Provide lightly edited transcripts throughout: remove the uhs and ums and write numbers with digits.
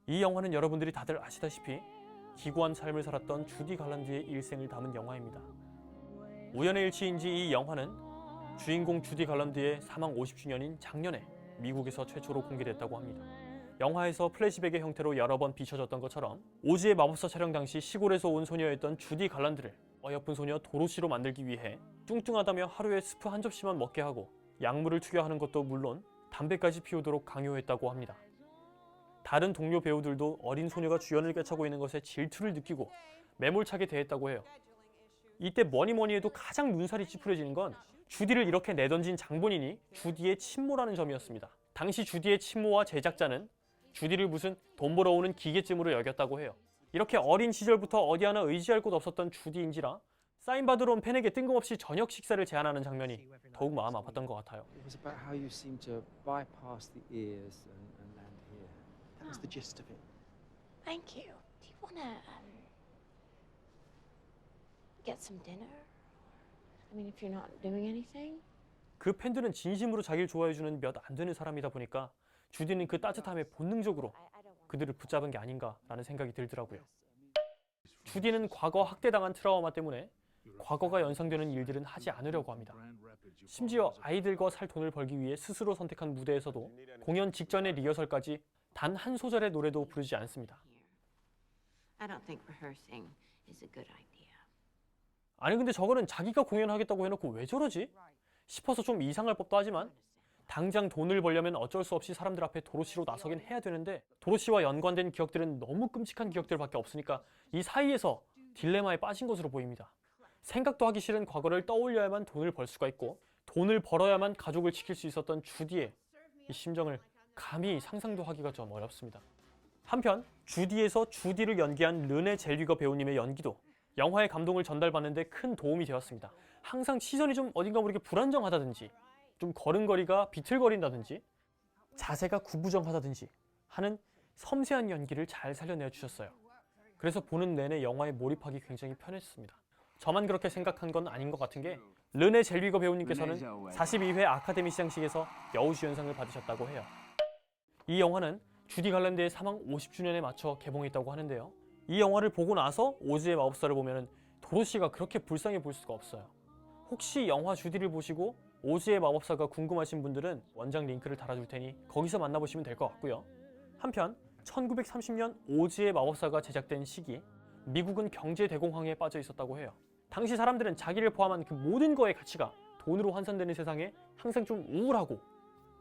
이 영화는 여러분들이 다들 아시다시피 기구한 삶을 살았던 주디 갈란드의 일생을 담은 영화입니다. 우연의 일치인지 이 영화는 주인공 주디 갈란드의 사망 50주년인 작년에 미국에서 최초로 공개됐다고 합니다. 영화에서 플래시백의 형태로 여러 번 비춰졌던 것처럼 오즈의 마법사 촬영 당시 시골에서 온 소녀였던 주디 갈란드를 어여쁜 소녀 도로시로 만들기 위해 뚱뚱하다며 하루에 스프 한 접시만 먹게 하고 약물을 투여하는 것도 물론 담배까지 피우도록 강요했다고 합니다. 다른 동료 배우들도 어린 소녀가 주연을 꿰차고 있는 것에 질투를 느끼고 매몰차게 대했다고 해요. 이때 뭐니 해도 가장 눈살이 찌푸려지는 건 주디를 이렇게 내던진 장본인이 주디의 친모라는 점이었습니다. 당시 주디의 친모와 제작자는 주디를 무슨 돈 벌어오는 기계쯤으로 여겼다고 해요. 이렇게 어린 시절부터 어디 하나 의지할 곳 없었던 주디인지라 사인받으러 온 팬에게 뜬금없이 저녁 식사를 제안하는 장면이 더욱 마음 아팠던 것 같아요. It was about how you seem to bypass the ears and land here. That was the gist of it. Thank you. Do you wanna get some dinner? I mean, if you're not doing anything. 그 팬들은 진심으로 자기를 좋아해주는 몇 안 되는 사람이다 보니까 주디는 그 따뜻함에 본능적으로 그들을 붙잡은 게 아닌가라는 생각이 들더라고요. 주디는 과거 학대당한 트라우마 때문에 과거가 연상되는 일들은 하지 않으려고 합니다. 심지어 아이들과 살 돈을 벌기 위해 스스로 선택한 무대에서도 공연 직전의 리허설까지 단 한 소절의 노래도 부르지 않습니다. I don't think rehearsing is a good idea. 아니 근데 저거는 자기가 공연하겠다고 해놓고 왜 저러지? 싶어서 좀 이상할 법도 하지만 당장 돈을 벌려면 어쩔 수 없이 사람들 앞에 도로시로 나서긴 해야 되는데 도로시와 연관된 기억들은 너무 끔찍한 기억들밖에 없으니까 이 사이에서 딜레마에 빠진 것으로 보입니다. 생각도 하기 싫은 과거를 떠올려야만 돈을 벌 수가 있고 돈을 벌어야만 가족을 지킬 수 있었던 주디의 이 심정을 감히 상상도 하기가 좀 어렵습니다. 한편 주디에서 주디를 연기한 르네 젤위거 배우님의 연기도 영화의 감동을 전달받는 데 큰 도움이 되었습니다. 항상 시선이 좀 어딘가 모르게 불안정하다든지 좀 걸음걸이가 비틀거린다든지 자세가 구부정하다든지 하는 섬세한 연기를 잘 살려내 주셨어요. 그래서 보는 내내 영화에 몰입하기 굉장히 편했습니다. 저만 그렇게 생각한 건 아닌 것 같은 게 르네 젤위거 배우님께서는 42회 아카데미 시상식에서 여우주연상을 받으셨다고 해요. 이 영화는 주디 갈란드의 사망 50주년에 맞춰 개봉했다고 하는데요. 이 영화를 보고 나서 오즈의 마법사를 보면 도로시가 그렇게 불쌍해 보일 수가 없어요. 혹시 영화 주디를 보시고 오즈의 마법사가 궁금하신 분들은 원작 링크를 달아줄 테니 거기서 만나보시면 될 것 같고요. 한편 1930년 오즈의 마법사가 제작된 시기 미국은 경제 대공황에 빠져 있었다고 해요. 당시 사람들은 자기를 포함한 그 모든 거의 가치가 돈으로 환산되는 세상에 항상 좀 우울하고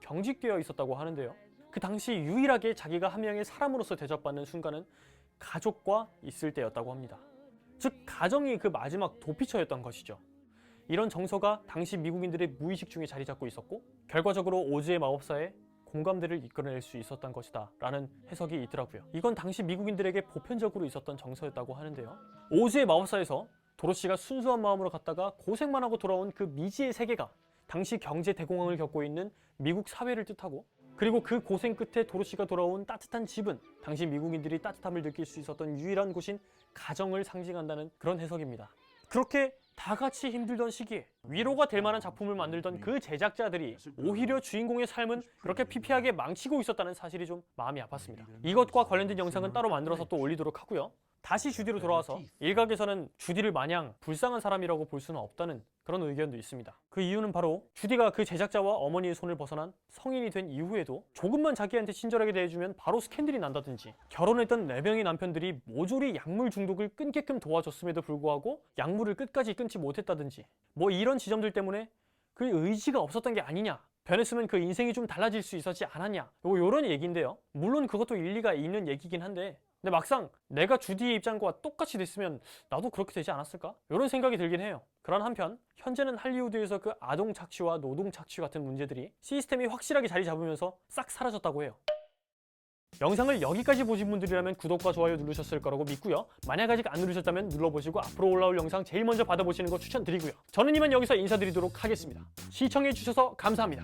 경직되어 있었다고 하는데요. 그 당시 유일하게 자기가 한 명의 사람으로서 대접받는 순간은 가족과 있을 때였다고 합니다. 즉 가정이 그 마지막 도피처였던 것이죠. 이런 정서가 당시 미국인들의 무의식 중에 자리 잡고 있었고 결과적으로 오즈의 마법사에 공감대를 이끌어낼 수 있었던 것이다 라는 해석이 있더라고요. 이건 당시 미국인들에게 보편적으로 있었던 정서였다고 하는데요. 오즈의 마법사에서 도로시가 순수한 마음으로 갔다가 고생만 하고 돌아온 그 미지의 세계가 당시 경제 대공황을 겪고 있는 미국 사회를 뜻하고 그리고 그 고생 끝에 도로시가 돌아온 따뜻한 집은 당시 미국인들이 따뜻함을 느낄 수 있었던 유일한 곳인 가정을 상징한다는 그런 해석입니다. 그렇게 다 같이 힘들던 시기에 위로가 될 만한 작품을 만들던 그 제작자들이 오히려 주인공의 삶은 그렇게 피폐하게 망치고 있었다는 사실이 좀 마음이 아팠습니다. 이것과 관련된 영상은 따로 만들어서 또 올리도록 하고요. 다시 주디로 돌아와서 일각에서는 주디를 마냥 불쌍한 사람이라고 볼 수는 없다는 그런 의견도 있습니다. 그 이유는 바로 주디가 그 제작자와 어머니의 손을 벗어난 성인이 된 이후에도 조금만 자기한테 친절하게 대해주면 바로 스캔들이 난다든지 결혼했던 4명의 남편들이 모조리 약물 중독을 끊게끔 도와줬음에도 불구하고 약물을 끝까지 끊지 못했다든지 뭐 이런 지점들 때문에 그 의지가 없었던 게 아니냐, 변했으면 그 인생이 좀 달라질 수 있었지 않았냐, 요런 얘기인데요. 물론 그것도 일리가 있는 얘기긴 한데 근데 막상 내가 주디의 입장과 똑같이 됐으면 나도 그렇게 되지 않았을까? 이런 생각이 들긴 해요. 그런 한편 현재는 할리우드에서 그 아동 착취와 노동 착취 같은 문제들이 시스템이 확실하게 자리 잡으면서 싹 사라졌다고 해요. 영상을 여기까지 보신 분들이라면 구독과 좋아요 누르셨을 거라고 믿고요. 만약 아직 안 누르셨다면 눌러보시고 앞으로 올라올 영상 제일 먼저 받아보시는 거 추천드리고요. 저는 이만 여기서 인사드리도록 하겠습니다. 시청해주셔서 감사합니다.